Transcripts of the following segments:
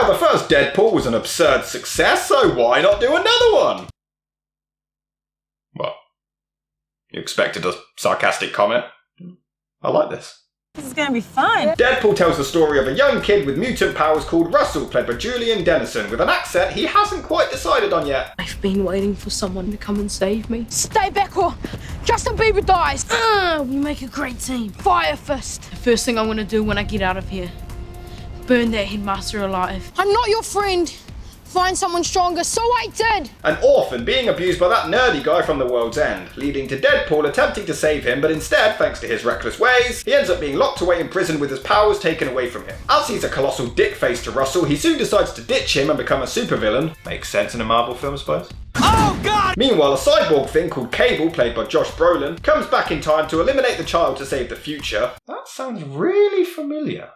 Well, the first Deadpool was an absurd success, so why not do another one? What? You expected a sarcastic comment? I like this. This is gonna be fun. Deadpool tells the story of a young kid with mutant powers called Russell, played by Julian Dennison, with an accent he hasn't quite decided on yet. I've been waiting for someone to come and save me. Stay back or Justin Bieber dies. We make a great team. Fire first. The first thing I'm gonna do when I get out of here, burn that headmaster alive. I'm not your friend. Find someone stronger, so I did. An orphan being abused by that nerdy guy from the world's end, leading to Deadpool attempting to save him, but instead, thanks to his reckless ways, he ends up being locked away in prison with his powers taken away from him. As he's a colossal dick face to Russell, he soon decides to ditch him and become a supervillain. Makes sense in a Marvel film, I suppose. Oh God! Meanwhile, a cyborg thing called Cable, played by Josh Brolin, comes back in time to eliminate the child to save the future. That sounds really familiar.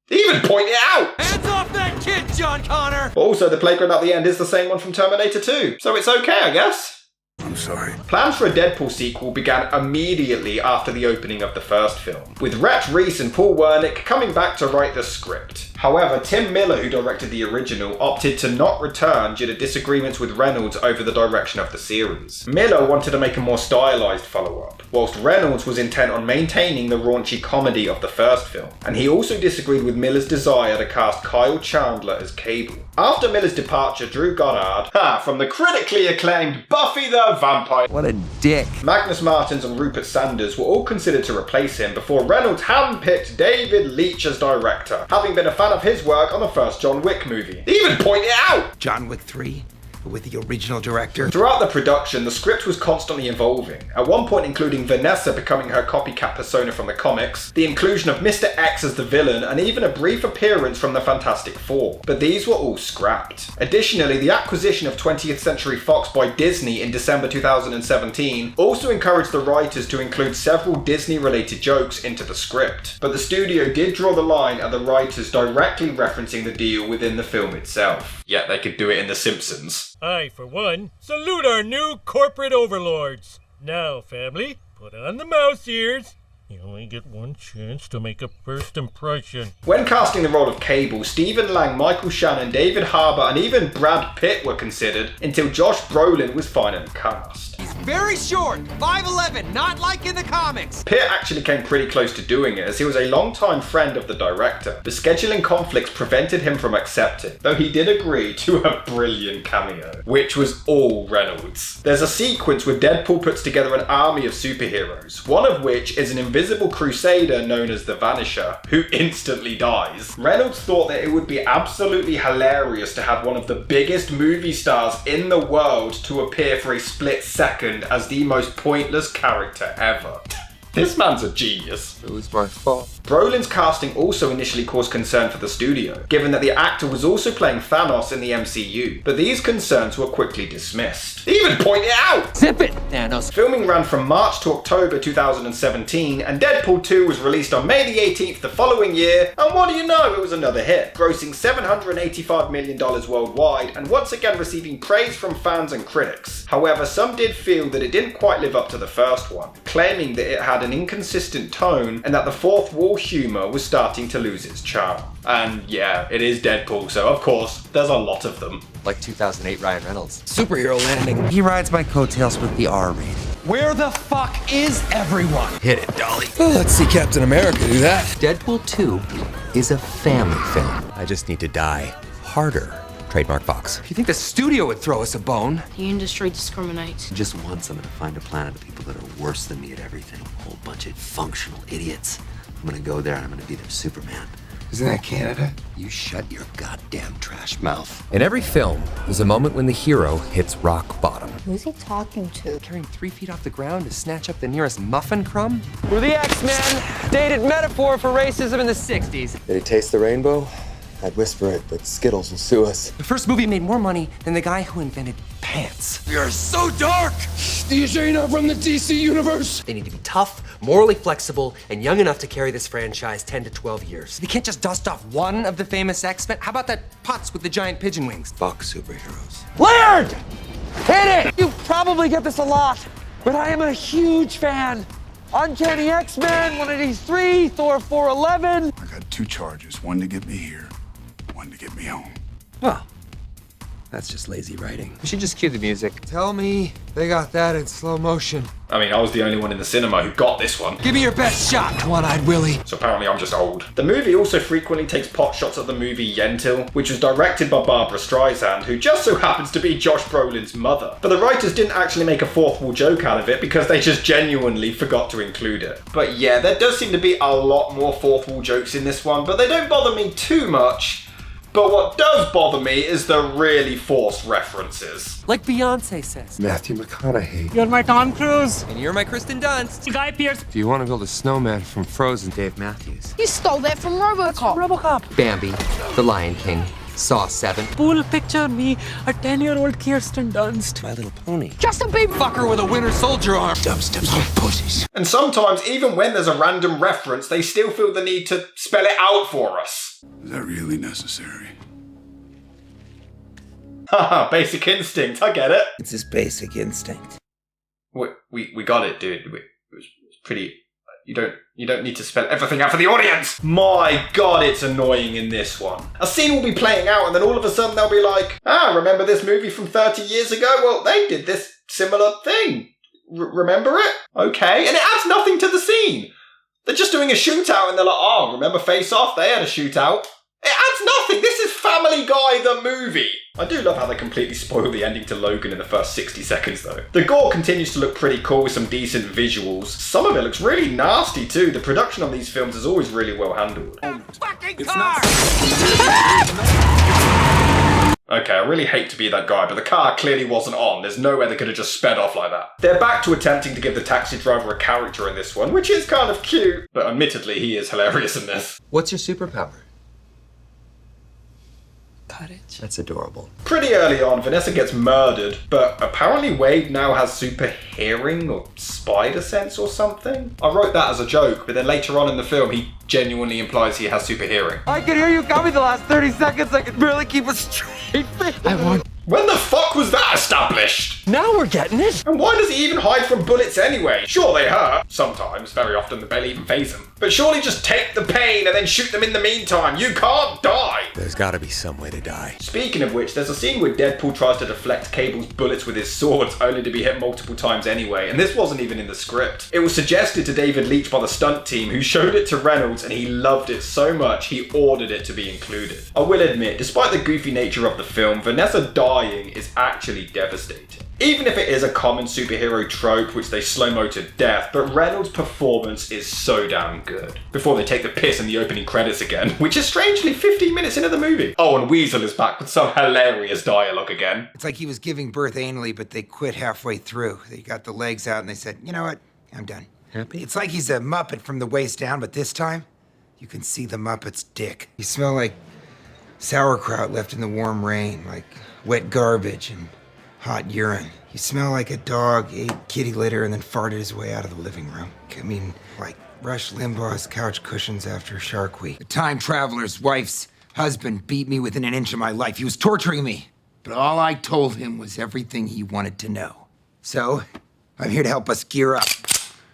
They even point it out! Hands off that kid, John Connor! But also, the playground at the end is the same one from Terminator 2, so it's okay, I guess. I'm sorry. Plans for a Deadpool sequel began immediately after the opening of the first film, with Rhett Reese and Paul Wernick coming back to write the script. However, Tim Miller, who directed the original, opted to not return due to disagreements with Reynolds over the direction of the series. Miller wanted to make a more stylized follow-up, whilst Reynolds was intent on maintaining the raunchy comedy of the first film, and he also disagreed with Miller's desire to cast Kyle Chandler as Cable. After Miller's departure, Drew Goddard, from the critically acclaimed Buffy the Vampire, What a dick. Magnus Martins and Rupert Sanders were all considered to replace him before Reynolds handpicked David Leitch as director, having been a fan of his work on the first John Wick movie. They even point it out! John Wick 3? With the original director? Throughout the production, the script was constantly evolving, at one point including Vanessa becoming her copycat persona from the comics, the inclusion of Mr. X as the villain, and even a brief appearance from the Fantastic Four. But these were all scrapped. Additionally, the acquisition of 20th Century Fox by Disney in December 2017 also encouraged the writers to include several Disney-related jokes into the script. But the studio did draw the line at the writers directly referencing the deal within the film itself. Yet they could do it in The Simpsons. I, for one, salute our new corporate overlords. Now, family, put on the mouse ears. You only get one chance to make a first impression. When casting the role of Cable, Stephen Lang, Michael Shannon, David Harbour, and even Brad Pitt were considered until Josh Brolin was finally cast. He's very short, 5'11", not like in the comics. Pitt actually came pretty close to doing it, as he was a longtime friend of the director. The scheduling conflicts prevented him from accepting, though he did agree to a brilliant cameo, which was all Reynolds. There's a sequence where Deadpool puts together an army of superheroes, one of which is an invisible crusader known as the Vanisher, who instantly dies. Reynolds thought that it would be absolutely hilarious to have one of the biggest movie stars in the world to appear for a split second as the most pointless character ever. This man's a genius. It was my fault. Brolin's casting also initially caused concern for the studio, given that the actor was also playing Thanos in the MCU, but these concerns were quickly dismissed. They even point it out! Zip it, Thanos. Filming ran from March to October 2017, and Deadpool 2 was released on May the 18th the following year, and what do you know, it was another hit, grossing $785 million worldwide, and once again receiving praise from fans and critics. However, some did feel that it didn't quite live up to the first one, claiming that it had an inconsistent tone, and that the fourth wall humour was starting to lose its charm. And yeah, it is Deadpool, so of course, there's a lot of them. Like 2008 Ryan Reynolds. Superhero landing. He rides my coattails with the R rating. Where the fuck is everyone? Hit it, Dolly. Oh, let's see Captain America do that. Deadpool 2 is a family film. I just need to die harder. Trademark Fox. You think the studio would throw us a bone? The industry discriminates. Just once I'm gonna find a planet of people that are worse than me at everything. A whole bunch of functional idiots. I'm gonna go there and I'm gonna be their Superman. Isn't that Canada? You shut your goddamn trash mouth. In every film, there's a moment when the hero hits rock bottom. Who's he talking to? Carrying 3 feet off the ground to snatch up the nearest muffin crumb? We're the X-Men. Dated metaphor for racism in the 60s. Did he taste the rainbow? I'd whisper it, but Skittles will sue us. The first movie made more money than the guy who invented pants. You're so dark. Do you say you're not from the DC universe? They need to be tough, morally flexible, and young enough to carry this franchise 10 to 12 years. You can't just dust off one of the famous X-Men. How about that Putz with the giant pigeon wings? Fuck superheroes. Laird! Hit it! You probably get this a lot, but I am a huge fan. Uncanny X-Men, one of these 3, Thor 411. I got 2 charges, one to get me here, one to get me home. Well, that's just lazy writing. We should just cue the music. Tell me they got that in slow motion. I mean, I was the only one in the cinema who got this one. Give me your best shot, One-Eyed Willie. So apparently I'm just old. The movie also frequently takes pot shots at the movie Yentl, which was directed by Barbara Streisand, who just so happens to be Josh Brolin's mother. But the writers didn't actually make a fourth wall joke out of it because they just genuinely forgot to include it. But yeah, there does seem to be a lot more fourth wall jokes in this one, but they don't bother me too much. But what does bother me is the really forced references. Like Beyonce says. Matthew McConaughey. You're my Tom Cruise. And you're my Kristen Dunst. Guy Pearce. Do you want to build a snowman from Frozen? Dave Matthews. You stole that from RoboCop. RoboCop. Bambi. The Lion King. Saw 7. Pool picture me, a 10-year-old Kirsten Dunst. My Little Pony. Just a big Fucker with a Winter Soldier arm. Dubstep's on pussies. And sometimes, even when there's a random reference, they still feel the need to spell it out for us. Is that really necessary? Haha, basic instinct, I get it. It's his basic instinct. We got it, dude. It was pretty... You don't need to spell everything out for the audience! My god, it's annoying in this one. A scene will be playing out and then all of a sudden they'll be like, remember this movie from 30 years ago? Well, they did this similar thing. Remember it? Okay, and it adds nothing to the scene. They're just doing a shootout and they're like, remember Face Off? They had a shootout. It adds nothing. This is Family Guy the movie. I do love how they completely spoil the ending to Logan in the first 60 seconds though. The gore continues to look pretty cool with some decent visuals. Some of it looks really nasty too. The production on these films is always really well handled. Fucking car! Okay, I really hate to be that guy, but the car clearly wasn't on. There's no way they could have just sped off like that. They're back to attempting to give the taxi driver a character in this one, which is kind of cute. But admittedly, he is hilarious in this. What's your superpower? Courage. That's adorable. Pretty early on, Vanessa gets murdered, but apparently Wade now has super hearing or spider sense or something. I wrote that as a joke, but then later on in the film, he genuinely implies he has super hearing. I could hear you coming the last 30 seconds. I could barely keep a straight face. When the fuck was that established? Now we're getting it. And why does he even hide from bullets anyway? Sure, they hurt. Sometimes. Very often, they barely even phase him. But surely just take the pain and then shoot them in the meantime. You can't die. There's gotta be some way to die. Speaking of which, there's a scene where Deadpool tries to deflect Cable's bullets with his swords, only to be hit multiple times anyway. And this wasn't even in the script. It was suggested to David Leitch by the stunt team, who showed it to Reynolds, and he loved it so much, he ordered it to be included. I will admit, despite the goofy nature of the film, Vanessa dying is actually devastating. Even if it is a common superhero trope, which they slow-mo to death, but Reynolds' performance is so damn good. Before they take the piss in the opening credits again, which is strangely 15 minutes into the movie. Oh, and Weasel is back with some hilarious dialogue again. It's like he was giving birth anally, but they quit halfway through. They got the legs out and they said, you know what, I'm done. Happy? It's like he's a Muppet from the waist down, but this time, you can see the Muppet's dick. You smell like sauerkraut left in the warm rain, like wet garbage and hot urine. You smell like a dog ate kitty litter and then farted his way out of the living room. I mean, like Rush Limbaugh's couch cushions after Shark Week. The time traveler's wife's husband beat me within an inch of my life. He was torturing me. But all I told him was everything he wanted to know. So, I'm here to help us gear up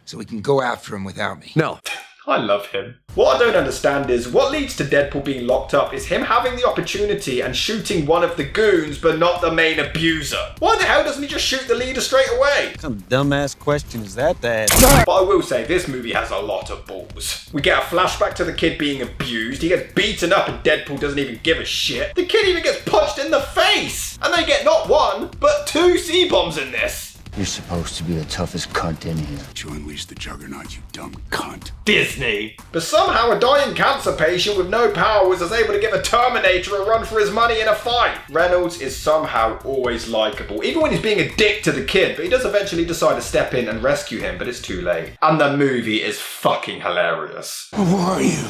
so we can go after him without me. No. I love him. What I don't understand is, what leads to Deadpool being locked up is him having the opportunity and shooting one of the goons, but not the main abuser. Why the hell doesn't he just shoot the leader straight away? What kind of dumbass question is that, Dad? But I will say, this movie has a lot of balls. We get a flashback to the kid being abused, he gets beaten up and Deadpool doesn't even give a shit. The kid even gets punched in the face! And they get not one, but 2 C-bombs in this. You're supposed to be the toughest cunt in here. You unleash the juggernaut, you dumb cunt. Disney. But somehow a dying cancer patient with no powers is able to give a Terminator a run for his money in a fight. Reynolds is somehow always likable, even when he's being a dick to the kid, but he does eventually decide to step in and rescue him, but it's too late. And the movie is fucking hilarious. Who are you?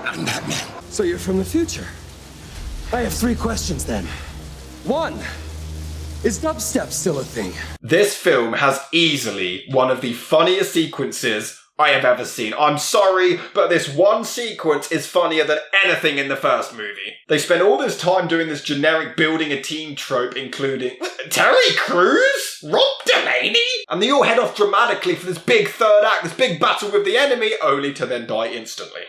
I'm Batman. So you're from the future. I have 3 questions then. 1. Is dubstep still a thing? This film has easily one of the funniest sequences I have ever seen. I'm sorry, but this one sequence is funnier than anything in the first movie. They spend all this time doing this generic building a team trope, including Terry Crews? Rob.berni? And they all head off dramatically for this big third act, this big battle with the enemy, only to then die instantly.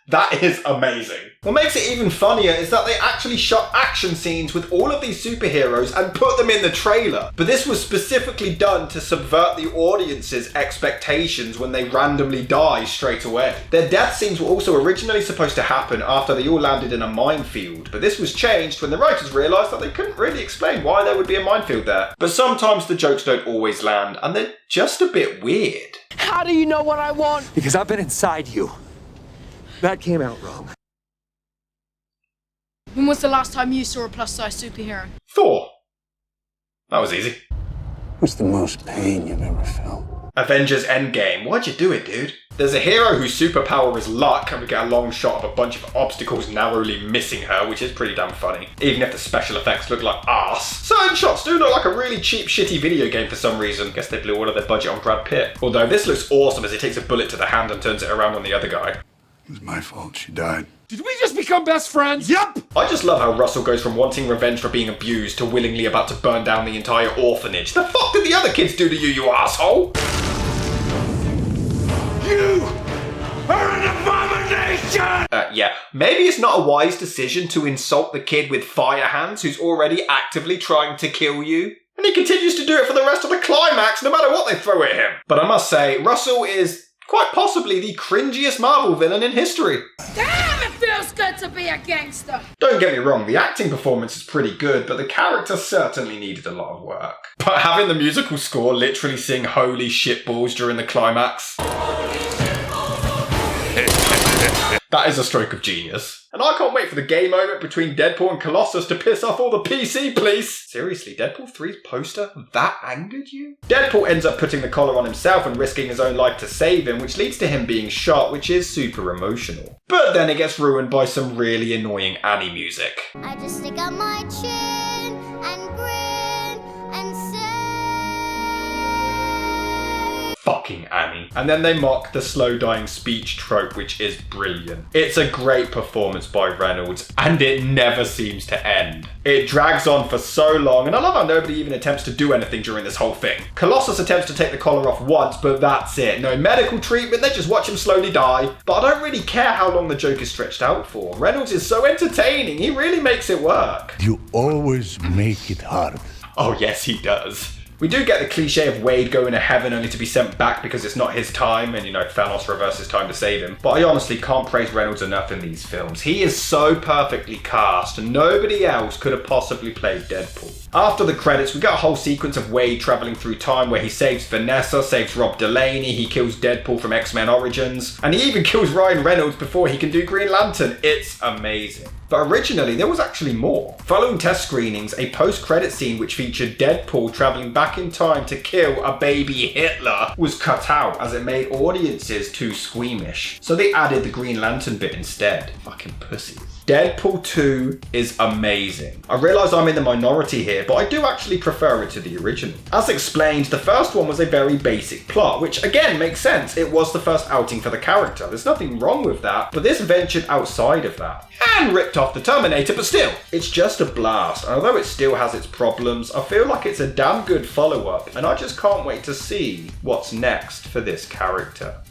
That is amazing. What makes it even funnier is that they actually shot action scenes with all of these superheroes and put them in the trailer. But this was specifically done to subvert the audience's expectations when they randomly die straight away. Their death scenes were also originally supposed to happen after they all landed in a minefield, but this was changed when the writers realised that they couldn't really explain why there would be a minefield there. But sometimes the jokes don't always land, and they're just a bit weird. How do you know what I want? Because I've been inside you. That came out wrong. When was the last time you saw a plus-size superhero? Thor. That was easy. What's the most pain you've ever felt? Avengers Endgame. Why'd you do it, dude? There's a hero whose superpower is luck, and we get a long shot of a bunch of obstacles narrowly missing her, which is pretty damn funny, even if the special effects look like arse. Certain shots do look like a really cheap, shitty video game for some reason. Guess they blew all of their budget on Brad Pitt. Although this looks awesome as he takes a bullet to the hand and turns it around on the other guy. It was my fault she died. Did we just become best friends? Yup! I just love how Russell goes from wanting revenge for being abused to willingly about to burn down the entire orphanage. The fuck did the other kids do to you, you asshole? You are an abomination! Yeah, maybe it's not a wise decision to insult the kid with fire hands who's already actively trying to kill you. And he continues to do it for the rest of the climax, no matter what they throw at him. But I must say, Russell is quite possibly the cringiest Marvel villain in history. Damn, it feels good to be a gangster. Don't get me wrong, the acting performance is pretty good, but the character certainly needed a lot of work. But having the musical score literally sing holy shitballs during the climax, that is a stroke of genius. And I can't wait for the gay moment between Deadpool and Colossus to piss off all the PC police. Seriously, Deadpool 3's poster? That angered you? Deadpool ends up putting the collar on himself and risking his own life to save him, which leads to him being shot, which is super emotional. But then it gets ruined by some really annoying Annie music. I just stick out my chin and grin and say... Fucking Annie. And then they mock the slow dying speech trope, which is brilliant. It's a great performance by Reynolds, and it never seems to end. It drags on for so long, and I love how nobody even attempts to do anything during this whole thing. Colossus attempts to take the collar off once, but that's it. No medical treatment, they just watch him slowly die. But I don't really care how long the joke is stretched out for. Reynolds is so entertaining, he really makes it work. You always make it hard. Oh yes, he does. We do get the cliche of Wade going to heaven only to be sent back because it's not his time and, you know, Thanos reverses time to save him. But I honestly can't praise Reynolds enough in these films. He is so perfectly cast and nobody else could have possibly played Deadpool. After the credits, we get a whole sequence of Wade traveling through time where he saves Vanessa, saves Rob Delaney, he kills Deadpool from X-Men Origins, and he even kills Ryan Reynolds before he can do Green Lantern. It's amazing. But originally, there was actually more. Following test screenings, a post-credit scene which featured Deadpool traveling back in time to kill a baby Hitler was cut out as it made audiences too squeamish. So they added the Green Lantern bit instead. Fucking pussies. Deadpool 2 is amazing. I realise I'm in the minority here, but I do actually prefer it to the original. As explained, the first one was a very basic plot, which again makes sense. It was the first outing for the character. There's nothing wrong with that, but this ventured outside of that. And ripped off the Terminator, but still, it's just a blast. And although it still has its problems, I feel like it's a damn good follow-up, and I just can't wait to see what's next for this character.